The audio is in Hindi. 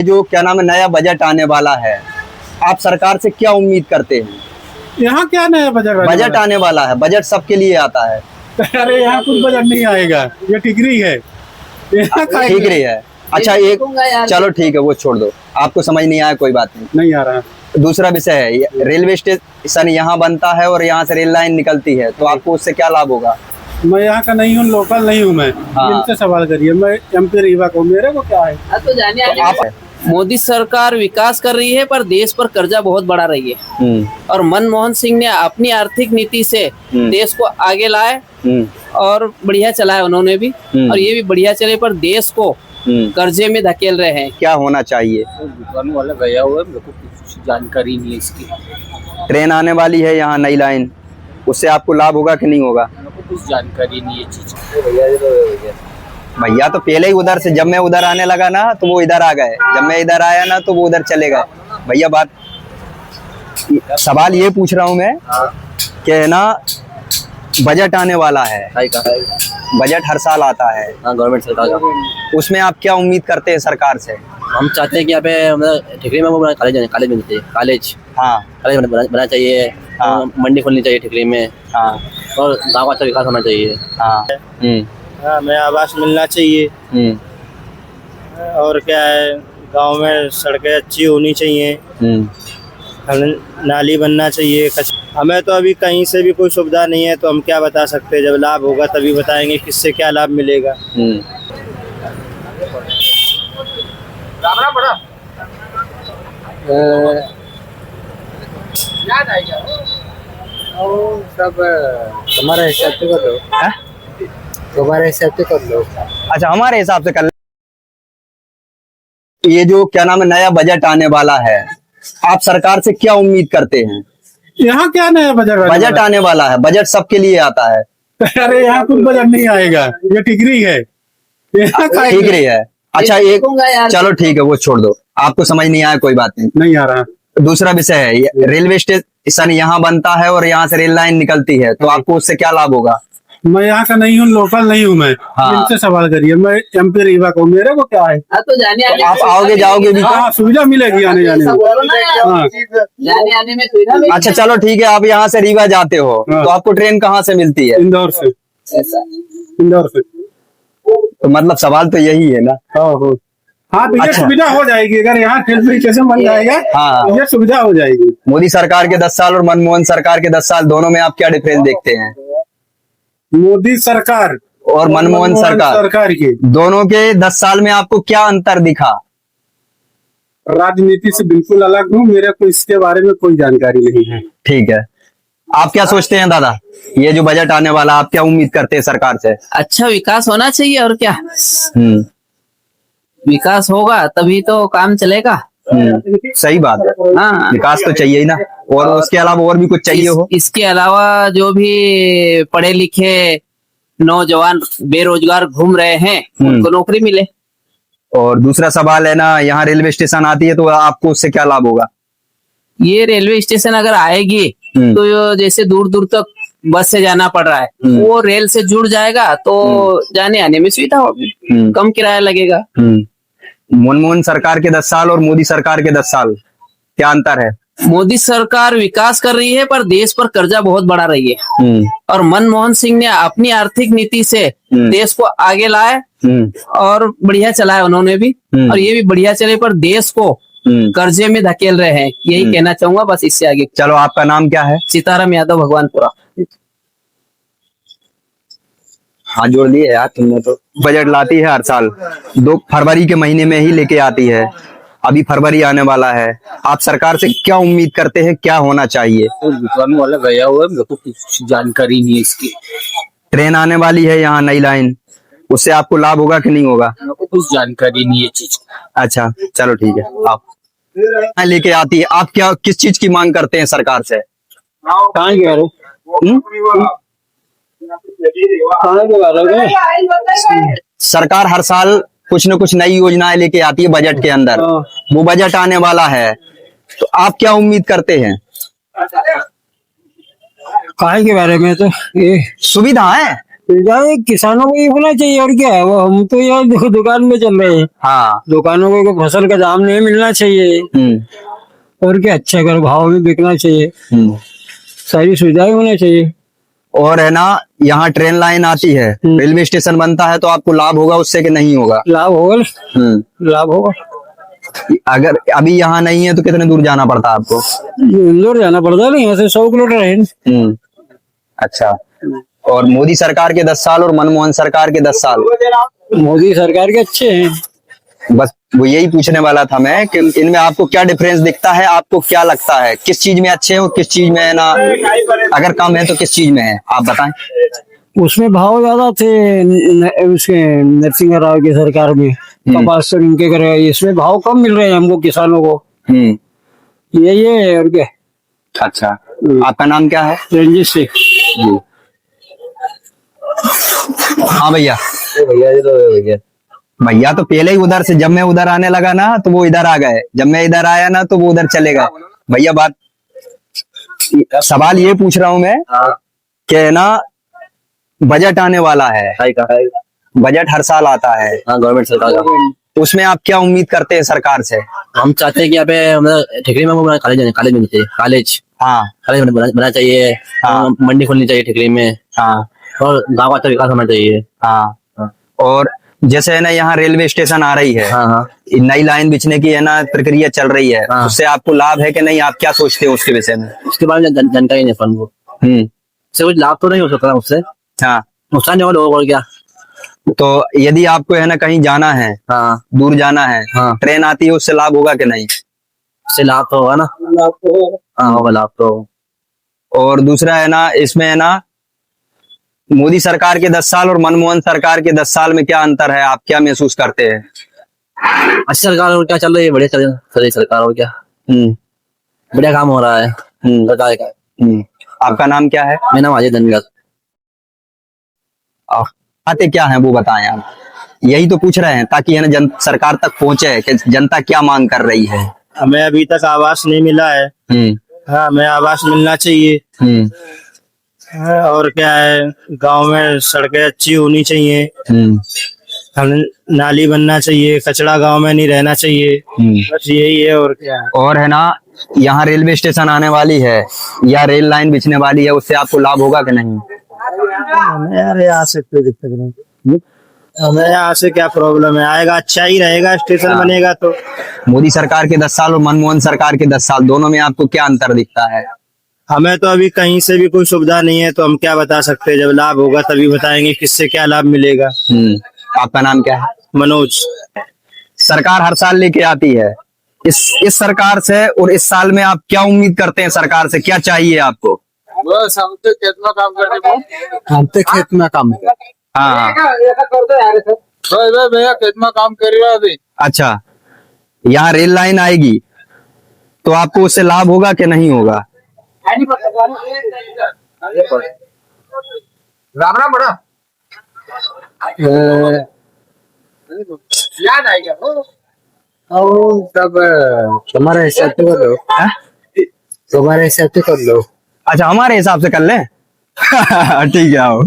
जो क्या नाम है नया बजट आने वाला है, आप सरकार से क्या उम्मीद करते हैं? यहाँ क्या नया बजट आने वाला है, बजट सबके लिए आता है। अरे यहाँ कुछ बजट नहीं आएगा, ये टिकरी है। ठीक रही है। अच्छा एक चलो ठीक है, वो छोड़ दो, आपको समझ नहीं आया कोई बात नहीं। नहीं आ रहा। दूसरा विषय है, रेलवे स्टेशन यहाँ बनता है और यहाँ से रेल लाइन निकलती है, तो आपको उससे क्या लाभ होगा? मैं यहाँ का नहीं हूँ, लोकल नहीं हूँ मैं। हाँ। इनसे सवाल करिए, मैं एमपी रीवा को, मेरे को क्या है? तो आप मोदी सरकार विकास कर रही है पर देश पर कर्जा बहुत बढ़ा रही है। और मनमोहन सिंह ने अपनी आर्थिक नीति से देश को आगे लाए और बढ़िया चलाया उन्होंने भी, और ये भी बढ़िया चले पर देश को कर्जे में धकेल रहे हैं। क्या होना चाहिए? दुकान वाला गया हुआ है, मेरे को कुछ जानकारी नहीं है इसकी। ट्रेन आने वाली है यहाँ नई लाइन, उससे आपको लाभ होगा कि नहीं होगा? मेरे को कुछ जानकारी नहीं है चीज। भैया तो पहले ही उधर से, जब मैं उधर आने लगा ना तो वो इधर आ गए, जब मैं इधर आया ना तो वो उधर चले गए। भैया बात सवाल ये पूछ रहा हूँ मैं कि है ना बजट आने वाला है, बजट हर साल आता है गवर्नमेंट सरकार का। उसमें आप क्या उम्मीद करते हैं सरकार से? हम चाहते हैं कि यहाँ पे मतलब ठिकरी में वो कॉलेज बनना चाहिए, कॉलेज बनना चाहिए। हाँ। मंडी खोलनी चाहिए ठिकरी में। हाँ और गाँव का अच्छा विकास होना चाहिए। हाँ हमें आवास मिलना चाहिए। और क्या है, गांव में सड़कें अच्छी होनी चाहिए, नाली बनना चाहिए। हमें तो अभी कहीं से भी कोई सुविधा नहीं है, तो हम क्या बता सकते हैं? जब लाभ होगा तभी बताएंगे किससे क्या लाभ मिलेगा। सब हमारे हिसाब से कर लो, तुम्हारे हिसाब से कर लो। अच्छा हमारे हिसाब से कर ले। ये जो क्या नाम है नया बजट आने वाला है, आप सरकार से क्या उम्मीद करते हैं? यहाँ क्या नया बजट आने वाला है, बजट सबके लिए आता है। अरे यहाँ कुछ बजट नहीं आएगा, ये टिकरी है। ठीक रही है। अच्छा एक चलो ठीक है, वो छोड़ दो, आपको समझ नहीं आया कोई बात नहीं। नहीं आ रहा। दूसरा विषय है, रेलवे स्टेशन यहाँ बनता है और यहाँ से रेल लाइन निकलती है, तो आपको उससे क्या लाभ होगा? मैं यहाँ का नहीं हूँ, लोकल नहीं हूँ मैं। हाँ। इनसे सवाल करिए, मैं एमपी रीवा को, मेरे को क्या है? तो आप आओगे जाओगे भी? हाँ, सुविधा मिलेगी आने जाने में। हाँ। जाने अच्छा चलो ठीक है, आप यहाँ से रीवा जाते हो हाँ। तो आपको ट्रेन कहाँ से मिलती है? इंदौर से। इंदौर से। तो मतलब सवाल तो यही है ना। हाँ तो ये अच्छा। सुविधा हो जाएगी अगर यहाँ रेलवे स्टेशन बन जाएगा। हाँ। तो ये सुविधा हो जाएगी। मोदी सरकार के 10 साल और मनमोहन सरकार के 10 साल दोनों में आप क्या डिफरेंस देखते हैं? मोदी सरकार और मनमोहन सरकार की दोनों के 10 साल में आपको क्या अंतर दिखा? राजनीति से बिल्कुल अलग हूँ, मेरे को इसके बारे में कोई जानकारी नहीं है। ठीक है, आप क्या सोचते हैं दादा, ये जो बजट आने वाला, आप क्या उम्मीद करते हैं सरकार से? अच्छा विकास होना चाहिए और क्या, विकास होगा तभी तो काम चलेगा। सही बात है। हाँ, विकास तो चाहिए ही ना, और उसके अलावा और भी कुछ चाहिए हो? इसके अलावा जो भी पढ़े लिखे नौजवान बेरोजगार घूम रहे हैं उनको नौकरी मिले। और दूसरा सवाल है ना, यहाँ रेलवे स्टेशन आती है तो आपको उससे क्या लाभ होगा? ये रेलवे स्टेशन अगर आएगी तो जैसे दूर दूर तक बस से जाना पड़ रहा है, वो रेल से जुड़ जाएगा तो जाने आने में सुविधा होगी, कम किराया लगेगा। मनमोहन सरकार के 10 साल और मोदी सरकार के 10 साल क्या अंतर है? मोदी सरकार विकास कर रही है पर देश पर कर्जा बहुत बढ़ा रही है। और मनमोहन सिंह ने अपनी आर्थिक नीति से देश को आगे लाए और बढ़िया चलाया उन्होंने भी, और ये भी बढ़िया चले पर देश को कर्जे में धकेल रहे हैं। यही कहना चाहूंगा, बस इससे आगे। चलो आपका नाम क्या है? सीताराम यादव, भगवानपुरा। हाँ जोड़ दिए यार तुमने तो। बजट लाती है हर साल, 2 फरवरी के महीने में ही लेके आती है, अभी फरवरी आने वाला है, आप सरकार से क्या उम्मीद करते हैं, क्या होना चाहिए? दुकान वाला गया हुआ है, मेरे को कुछ जानकारी नहीं है इसकी। ट्रेन आने वाली है यहाँ नई लाइन, उससे आपको लाभ होगा कि नहीं होगा? मेरे को कुछ जानकारी नहीं है चीज। अच्छा चलो ठीक है, आप लेके आती है, आप क्या किस चीज की मांग करते हैं सरकार से? कहाँ गया रे? सरकार हर साल कुछ न कुछ नई योजनाएं लेके आती है बजट के अंदर, वो बजट आने वाला है तो आप क्या उम्मीद करते हैं? कहाँ के बारे में तो ये सुविधा है, सुविधाएं किसानों को ये होना चाहिए, और क्या है। वो हम तो यार देखो दुकान में चल रहे हैं, हाँ। दुकानों को फसल का दाम नहीं मिलना चाहिए, और क्या अच्छा कर भाव में बिकना चाहिए, सारी सुविधाएं होना चाहिए। और है ना, यहाँ ट्रेन लाइन आती है, रेलवे स्टेशन बनता है, तो आपको लाभ होगा उससे कि नहीं होगा? लाभ होगा, लाभ होगा। अगर अभी यहाँ नहीं है तो कितने दूर जाना पड़ता है आपको? इंदौर जाना पड़ता है ना, यहाँ से 100 किलोमीटर है। अच्छा। और मोदी सरकार के 10 साल और मनमोहन सरकार के 10 साल, मोदी सरकार के अच्छे हैं। बस वो यही पूछने वाला था मैं कि इनमें आपको क्या डिफरेंस दिखता है, आपको क्या लगता है किस चीज में अच्छे हैं और किस चीज में है ना, अगर कम है तो किस चीज में है, आप बताएं। उसमें भाव ज्यादा थे उसके नरसिंह राव की सरकार में, कपास इनके करे, इसमें भाव कम मिल रहे हैं हमको किसानों को, यही है और क्या। अच्छा, आपका नाम क्या है? रंजीत सिंह जी। हाँ भैया। भैया तो पहले ही उधर से, जब मैं उधर आने लगा ना तो वो इधर आ गए, जब मैं इधर आया ना तो वो उधर चले गए। भैया बात, सवाल ये पूछ रहा हूँ मैं कि ना बजट आने वाला है, बजट हर साल आता है गवर्नमेंट सरकार का, उसमें आप क्या उम्मीद करते हैं सरकार से? हम चाहते हैं कि यहाँ पे मतलब ठिकरी में कॉलेज कॉलेज बनना चाहिए, कॉलेज हाँ। कॉलेज बनना चाहिए, मंडी खोलनी चाहिए ठिकरी में, हाँ। और गाँव का अच्छा विकास होना चाहिए। हाँ। और जैसे है ना यहाँ रेलवे स्टेशन आ रही है, हाँ। नई लाइन बिछने की है ना प्रक्रिया चल रही है, उससे आपको लाभ है कि नहीं, आप क्या सोचते हो उसके विषय में? उसके बारे में जानकारी नहीं अपन को, उससे कुछ लाभ तो नहीं हो सकता, उससे हाँ नुकसान नहीं होगा लोगों को। क्या तो यदि आपको है ना कहीं जाना है, दूर जाना है, ट्रेन आती है, उससे लाभ होगा कि नहीं? उससे लाभ तो होगा ना, हाँ होगा लाभ तो। और दूसरा है ना, इसमें है ना मोदी सरकार के 10 साल और मनमोहन सरकार के 10 साल में क्या अंतर है, आप क्या महसूस करते हैं? अच्छी सरकार और क्या चल रही है, बढ़िया चल रही है सरकार, और क्या बढ़िया काम हो रहा है सरकार का। आपका नाम क्या है? मेरा नाम अजय धनगर। आते क्या है वो बताएं आप, यही तो पूछ रहे हैं ताकि है ना सरकार तक पहुंचे कि जनता क्या मांग कर रही है। हमें अभी तक आवास नहीं मिला है। हाँ, हमें आवास मिलना चाहिए। और क्या है, गांव में सड़कें अच्छी होनी चाहिए, हम नाली बनना चाहिए, कचरा गांव में नहीं रहना चाहिए, बस यही है और क्या है। और है ना, यहाँ रेलवे स्टेशन आने वाली है या रेल लाइन बिछने वाली है, उससे आपको लाभ होगा कि नहीं? हमें यार यहाँ से कोई दिक्कत नहीं, हमें यहाँ से क्या प्रॉब्लम है, आएगा अच्छा ही रहेगा, स्टेशन बनेगा तो। मोदी सरकार के 10 साल और मनमोहन सरकार के 10 साल, दोनों में आपको क्या अंतर दिखता है? हमें तो अभी कहीं से भी कोई सुविधा नहीं है, तो हम क्या बता सकते हैं, जब लाभ होगा तभी बताएंगे किससे क्या लाभ मिलेगा। आपका नाम क्या है? मनोज। सरकार हर साल लेके आती है, इस सरकार से और इस साल में आप क्या उम्मीद करते हैं, सरकार से क्या चाहिए आपको? बस हम तो खेत में काम करते, हम तो खेत में काम हाँ भैया खेत में काम कर रहा अभी। अच्छा, यहाँ रेल लाइन आएगी तो आपको उससे लाभ होगा कि नहीं होगा? राम राम बड़ा याद आएगा तब तुम्हारे हिसाब से कर लो, तुम्हारे हिसाब से कर लो। अच्छा, हमारे हिसाब से कर लें ठीक है आओ।